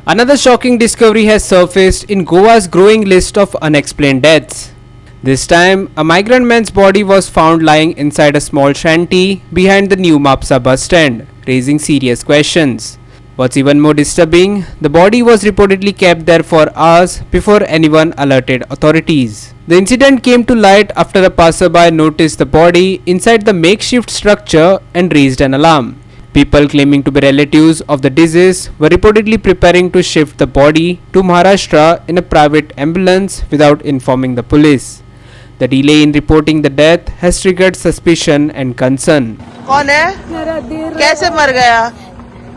Another shocking discovery has surfaced in Goa's growing list of unexplained deaths. This time, a migrant man's body was found lying inside a small shanty behind the new Mapsa bus stand, raising serious questions. What's even more disturbing, the body was reportedly kept there for hours before anyone alerted authorities. The incident came to light after a passerby noticed the body inside the makeshift structure and raised an alarm. People claiming to be relatives of the deceased were reportedly preparing to shift the body to Maharashtra in a private ambulance without informing the police. The delay in reporting the death has triggered suspicion and concern. कौन है? मेरा देर कैसे मर गया?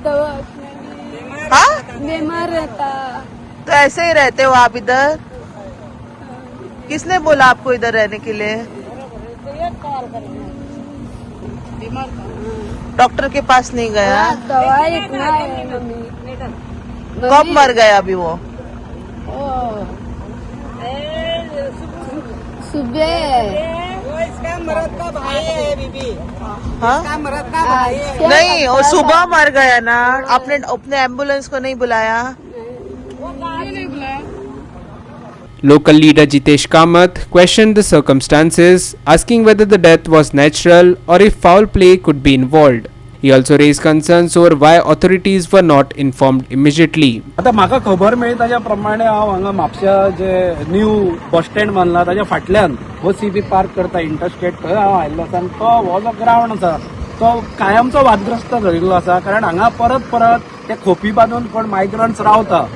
दवा हाँ? बीमार रहता। तो ऐसे ही रहते हो आप इधर? किसने बोला आपको इधर रहने के लिए? डॉक्टर के पास नहीं गया? दवाई इतना है मम्मी। कब मर गया अभी वो? सुबह वो इसका मरद का भाई है बीबी। हाँ? इसका मरद का भाई है। नहीं, वो सुबह मर गया ना। आपने अपने एम्बुलेंस को नहीं बुलाया? Local leader Jitesh Kamath questioned the circumstances, asking whether the death was natural or if foul play could be involved. He also raised concerns over why authorities were not informed immediately. आता म्हाका खबर मेळ्ळी ताज्या प्रमाणे हांव हांगा म्हापशा जे new bus stand बांदला ताज्या फाटल्यान बसी बी पार्क करता इंटरस्टेट थंय हांव आयिल्लो आसा आनी तो हो जो ग्रावंड आसा तो कायमचो वादग्रस्त जाल्लो आसा कारण हांगा परत परत ते खोपी बांदून कोण मायग्रंट्स रावता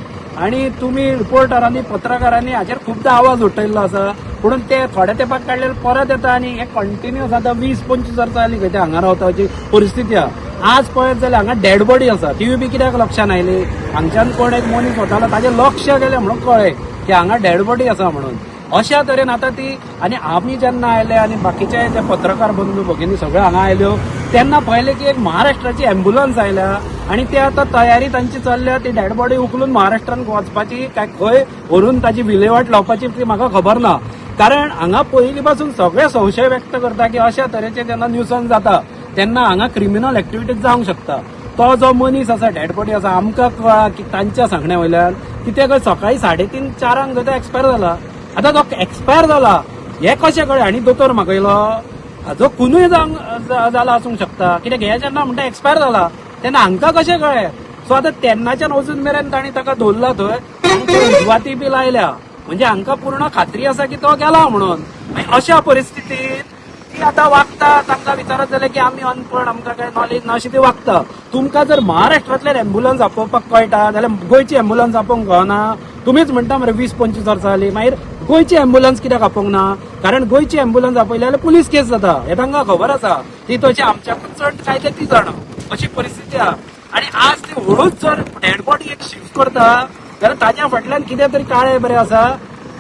आणि तुम्ही रिपोर्टरांनी पत्रकारांनी हाचेर खुबदां आवाज उठयल्लो आसा पूण ते थोड्या तेंपाक काडलेले परत येता आनी हे कंटिन्युअस आतां 20-25 वर्सां जालीं खंय ते हांगा रावताची परिस्थिती आहा. आज पळयत जाल्यार हांगा डेड बॉडी आसा ती बी कित्याक लक्षान आयली हांगच्यान कोण एक मनीस वतालो ताजें लक्ष गेलें म्हणून कळ्ळें की हांगा डेड बॉडी आसा म्हणून. अशा तरेन आतां ती आनी आमी जेन्ना आयले आनी बाकीचे जे पत्रकार बंधू भगिनी सगळे हांगा आयल्यो तेन्ना पळयलें की एक महाराष्ट्राची अँब्युलन्स आयल्या आनी ते आतां तयारी तांची चल्ल्या ती डेड बॉडी उखलून महाराष्ट्रान वचपाची काय खंय व्हरून ताची विलेवाट लावपाची ती म्हाका खबर ना कारण हांगा पयलीं पासून सगळे संशय व्यक्त करता की अशा तरेचे जेन्ना न्यूसन्स जाता तेन्ना हांगा क्रिमिनल एक्टिविटीज जावंक शकता. तो जो मनीस आसा डेड बॉडी आसा आमकां कळ्ळा की तांच्या सांगण्या वयल्यान की ते सकाळी 3:30-4 तो एक्सपायर जाला. आतां तो एक्सपायर जाला हे कशें कळ्ळें आनी दोतोर म्हाका येयलो हाजो खुनूय जाला आसूंक शकता कित्याक हे जेन्ना म्हणटा एक्सपायर जाला तेन्ना हांकां कशें कळ्ळें. सो आतां तेन्नाच्यान अजून मेरेन तांणी ताका दवरला थंय उजवाती बी लायल्या म्हणजे हांकां पूर्ण खात्री आसा की तो गेला म्हणून. अशा परिस्थितींत ती आतां वागता तांकां विचारत जाल्यार की आमी अनपड आमकां काय नॉलेज ना अशी ती वागता. तुमकां जर महाराष्ट्रांतल्यान अँब्युलन्स आपोवपाक कळटा जाल्यार गोंयची अँब्युलन्स आपोवंक कळना. तुमीच म्हणटा मरे 20-25 वर्सां जालीं मागीर गोंयची अँब्युलन्स कित्याक आपोवंक ना कारण गोंयची अँब्युलन्स आपयली जाल्यार पुलीस केस जाता हे तांकां खबर आसा. ती तशी आमच्याकून चड काय ते ती जाणा अशी परिस्थिती आहा. आनी आज ती हळूच जर डेड बॉडी एक शिफ्ट करता जाल्यार ताज्या फाटल्यान कितें तरी काळें बरें आसा.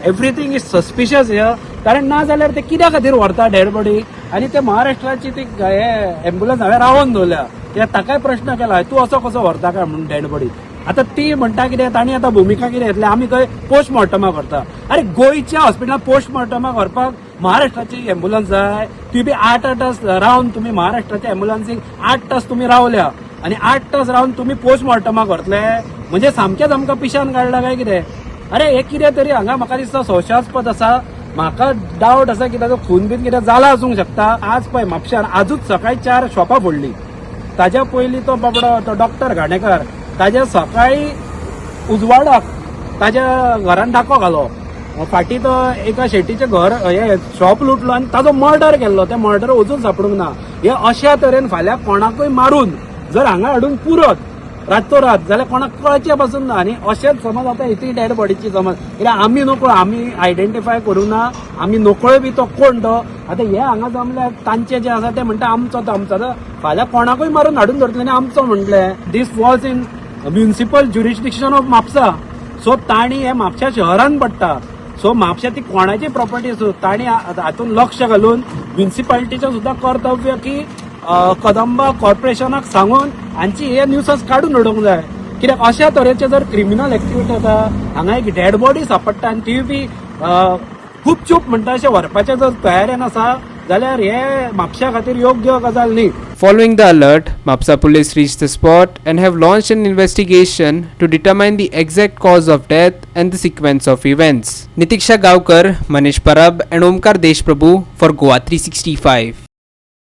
एव्हरीथींग इज सस्पिशियस हियर कारण ना जाल्यार ते कित्या खातीर व्हरता डेड बॉडी आनी ते महाराष्ट्राची ती हे अँब्युलन्स हांवें रावोवन दवरल्या कित्याक ताकाय प्रश्न केला तूं असो कसो व्हरता काय म्हणून डेड बॉडी. आतां ती म्हणटा कितें तांणी आतां भुमिका कितें घेतल्या आमी खंय पोस्टमॉर्टमाक व्हरता. अरे गोंयच्या हॉस्पिटलांत पोस्टमॉर्टमाक व्हरपाक महाराष्ट्राची अँब्युलन्स जाय ती बी 8 तास रावन तुम्ही महाराष्ट्राच्या अँब्युलन्सीक 8 तास तुम्ही रावल्या आनी 8 तास रावन तुम्ही पोस्टमॉर्टमाक व्हरतले म्हणजे सामकेंच आमकां पिशान काडला काय कितें. अरे हे कितें तरी हांगा म्हाका दिसता संशयास्पद आसा. म्हाका डावट आसा की ताजो खून बीन कितें जाला आसूंक शकता. आज पळय म्हापशान आजूच सकाळी 4 शॉपां फोडली. ताज्या पयलीं तो बाबडो तो डॉक्टर घाणेकर ताज्या सकाळी उजवाडाक ताज्या घरान डाको घालो फाटीं तो एका शेटीचें घर हे शॉप लुटलो आनी ताजो मर्डर केल्लो. ते मर्डर अजून सापडूंक ना. हे अशा तरेन फाल्यां कोणाकूय मारून जर हांगा हाडून पुरत रातोरात जाल्यार कोणाक कळचे पासून ना. आनी अशेंच समज आतां इतली डेड बॉडीची समज कित्याक आमी नकळो आमी आयडेंटिफाय करूं ना आमी नकळो बी तो कोण तो आतां हे हांगा जमल्यार तांचे जे आसा ते म्हणटा आमचो तो आमचो फाल्यां कोणाकूय मारून हाडून धरतले आनी आमचो म्हणटले. This was in municipal jurisdiction of Mapusa. So तांणी हे म्हापशा शहरान पडटा. सो म्हापशा ती कोणाची प्रॉपर्टी आसूं तांणी हातून लक्ष घालून म्युनिसिपालिटीचें सुद्दां कर्तव्य की कदंबा कॉर्पोरेशनाक सांगून हांची हे न्यूसन्स काडून उडोवंक जाय कित्याक अशा तरेचे जर क्रिमिनल एक्टिविटी जाता हांगा एक डेड बॉडी सापडटा आनी ती बी खूब चूप म्हणटा अशें व्हरपाचें जर तयारेन आसा जाल्यार हे म्हापशा खातीर योग्य गजाल न्ही. Following the alert, Mapsa police reached the spot and have launched an investigation to determine the exact cause of death and the sequence of events. Nitiksha Gaukar, Manish Parab and Omkar Deshprabhu for Goa 365.